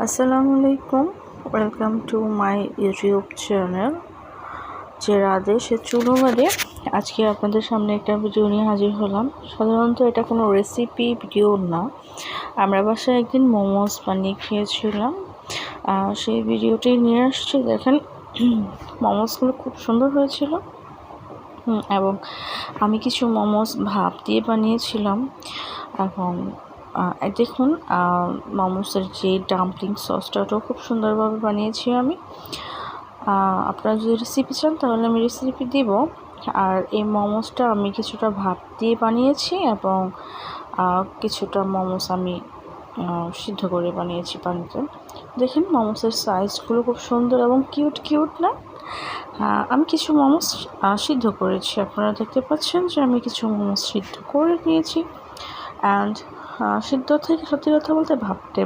আসসালামু আলাইকুম, welcome to my YouTube channel যে রাধে চুলো বাদে। আজকে আপনাদের সামনে একটা ভিডিও নিয়ে হাজির হলাম। সাধারণত এটা কোনো রেসিপি ভিডিও না, আমরা বাসায় একদিন মোমোস বানিয়ে খেয়েছিলাম, সেই ভিডিওটি নিয়ে আসছি। দেখেন, মোমোসগুলো খুব সুন্দর হয়েছিল এবং আমি কিছু মোমোস ভাপ দিয়ে বানিয়েছিলাম। এবং দেখুন, মোমোসের যে ডাম্পলিং সসটা ওটাও খুব সুন্দরভাবে বানিয়েছি আমি। আপনারা যদি রেসিপি চান তাহলে আমি রেসিপি দিব। আর এই মোমোসটা আমি কিছুটা ভাপ দিয়ে বানিয়েছি এবং কিছুটা মোমোস আমি সিদ্ধ করে বানিয়েছি পানিতে। দেখেন, মোমোসের সাইজগুলো খুব সুন্দর এবং কিউট না? আমি কিছু মোমোস সিদ্ধ করেছি। আপনারা দেখতে পাচ্ছেন যে আমি কিছু মোমোস সিদ্ধ করে নিয়েছি। অ্যান্ড সিদ্ধ থেকে সত্যি কথা বলতে ভাপতে